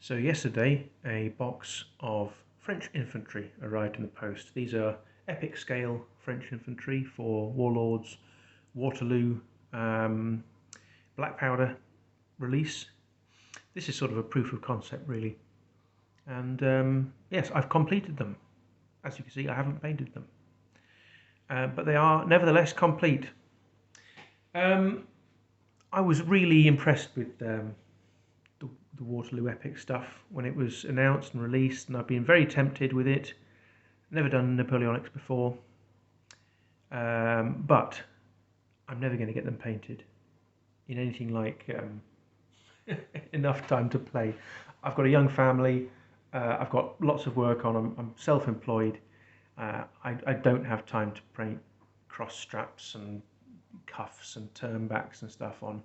So yesterday, a box of French Infantry arrived in the post. These are epic scale French Infantry for Warlord's Waterloo black powder release. This is sort of a proof of concept, really. And yes, I've completed them. As you can see, I haven't painted them. But they are nevertheless complete. I was really impressed with the Waterloo epic stuff when it was announced and released, and I've been very tempted with it. Never done Napoleonics before, but I'm never going to get them painted in anything like enough time to play. I've got a young family, I've got lots of work on, I'm self-employed. I don't have time to paint cross straps and cuffs and turnbacks and stuff on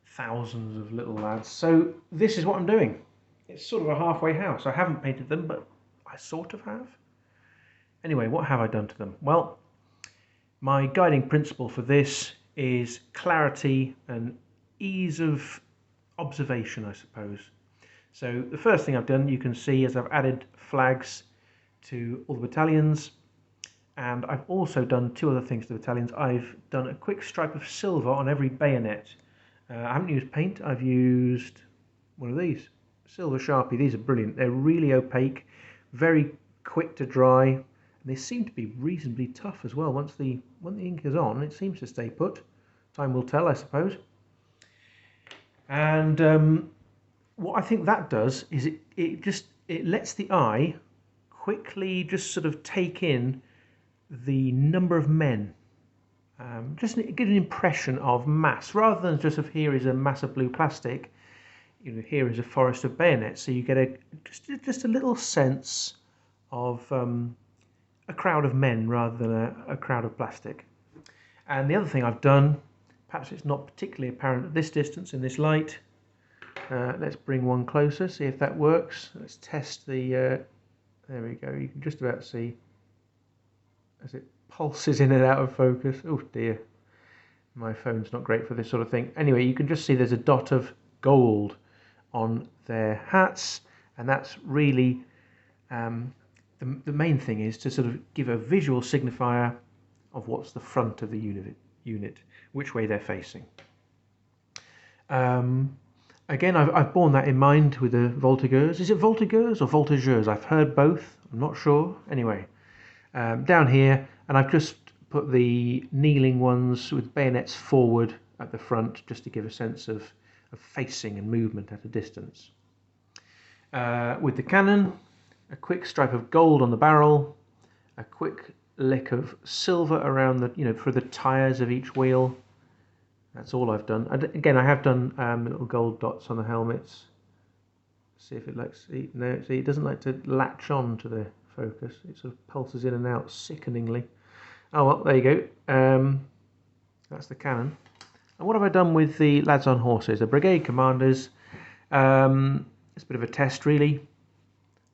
thousands of little lads. So this is what I'm doing. It's sort of a halfway house. I haven't painted them, but I sort of have. Anyway, what have I done to them? Well, my guiding principle for this is clarity and ease of observation, I suppose. So the first thing I've done, you can see, is I've added flags to all the battalions, and I've also done two other things to the battalions. I've done a quick stripe of silver on every bayonet. I haven't used paint, I've used one of these, silver Sharpie. These are brilliant. They're really opaque, very quick to dry, and they seem to be reasonably tough as well. When the ink is on, it seems to stay put. Time will tell, I suppose. And what I think that does is it lets the eye quickly just sort of take in the number of men. Just get an impression of mass, rather than just of here is a mass of blue plastic, here is a forest of bayonets. So you get just a little sense of a crowd of men rather than a crowd of plastic. And the other thing I've done, perhaps it's not particularly apparent at this distance in this light, let's bring one closer, see if that works. Let's test the, there we go, you can just about see as it pulses in and out of focus. Oh dear, my phone's not great for this sort of thing. Anyway, you can just see there's a dot of gold on their hats, and that's really the main thing, is to sort of give a visual signifier of what's the front of the unit, which way they're facing. Again, I've borne that in mind with the voltigeurs. Is it voltigeurs or voltigeurs? I've heard both, I'm not sure. Anyway, down here, and I've just put the kneeling ones with bayonets forward at the front, just to give a sense of facing and movement at a distance. With the cannon, a quick stripe of gold on the barrel, a quick lick of silver around the, for the tyres of each wheel. That's all I've done. And again, I have done little gold dots on the helmets. See if it likes. No, see, it doesn't like to latch on to the focus. It sort of pulses in and out sickeningly. Oh well, there you go. That's the cannon. And what have I done with the lads on horses? The brigade commanders. It's a bit of a test, really.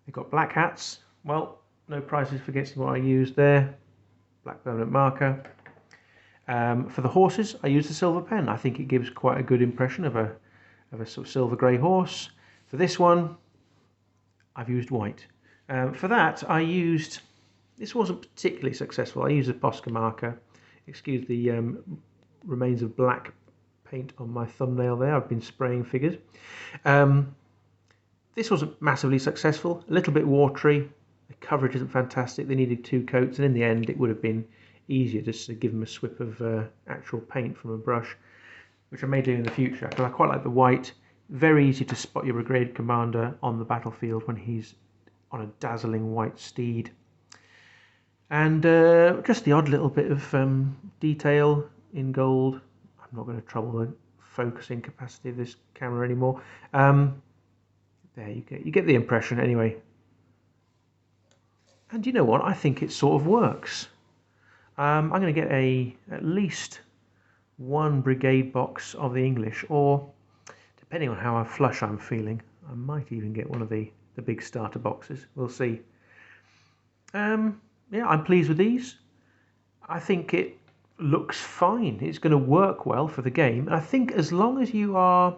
They've got black hats. Well, no prizes for guessing what I used there. Black permanent marker. For the horses, I used the silver pen. I think it gives quite a good impression of a sort of silver grey horse. For this one, I've used white. For that, this wasn't particularly successful. I used a Posca marker. Excuse the remains of black paint on my thumbnail there. I've been spraying figures. This wasn't massively successful. A little bit watery. The coverage isn't fantastic. They needed 2 coats, and in the end, it would have been easier just to give them a swip of actual paint from a brush, which I may do in the future, because I quite like the white. Very easy to spot your brigade commander on the battlefield when he's on a dazzling white steed. And just the odd little bit of detail in gold. I'm not going to trouble the focusing capacity of this camera anymore. There you get the impression anyway. And you know what? I think it sort of works. I'm going to get at least one brigade box of the English, or depending on how flush I'm feeling, I might even get one of the big starter boxes. We'll see. Yeah, I'm pleased with these. I think it looks fine. It's going to work well for the game. And I think as long as you are,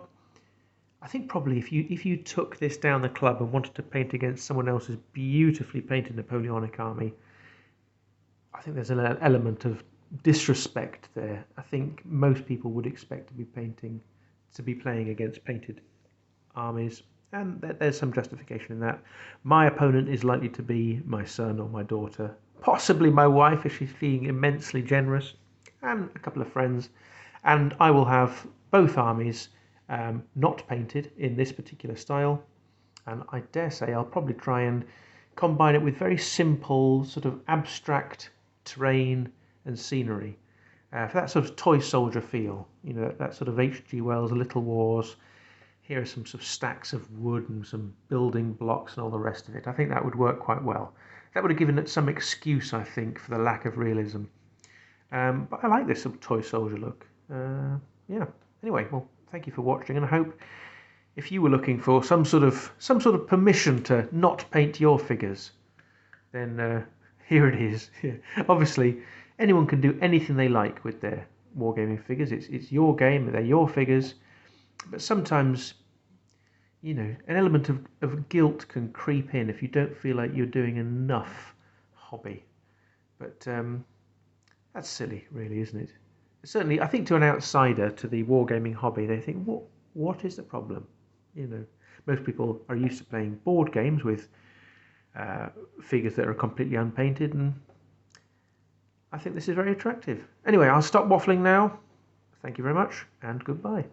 I think probably if you took this down the club and wanted to paint against someone else's beautifully painted Napoleonic army, I think there's an element of disrespect there. I think most people would expect to be playing against painted armies, and there's some justification in that. My opponent is likely to be my son or my daughter, possibly my wife if she's feeling immensely generous, and a couple of friends, and I will have both armies not painted in this particular style, and I dare say I'll probably try and combine it with very simple sort of abstract terrain and scenery for that sort of toy soldier feel, you know, that sort of H.G. Wells' Little Wars. Here are some sort of stacks of wood and some building blocks and all the rest of it. I think that would work quite well. That would have given it some excuse, I think, for the lack of realism. But I like this sort of toy soldier look. Yeah. Anyway, well, thank you for watching, and I hope if you were looking for some sort of permission to not paint your figures, then here it is. Yeah. Obviously, anyone can do anything they like with their wargaming figures. It's your game, they're your figures. But sometimes, you know, an element of guilt can creep in if you don't feel like you're doing enough hobby. But that's silly, really, isn't it? Certainly, I think to an outsider to the wargaming hobby, they think, what is the problem? You know, most people are used to playing board games with figures that are completely unpainted, and I think this is very attractive. Anyway, I'll stop waffling now. Thank you very much, and goodbye.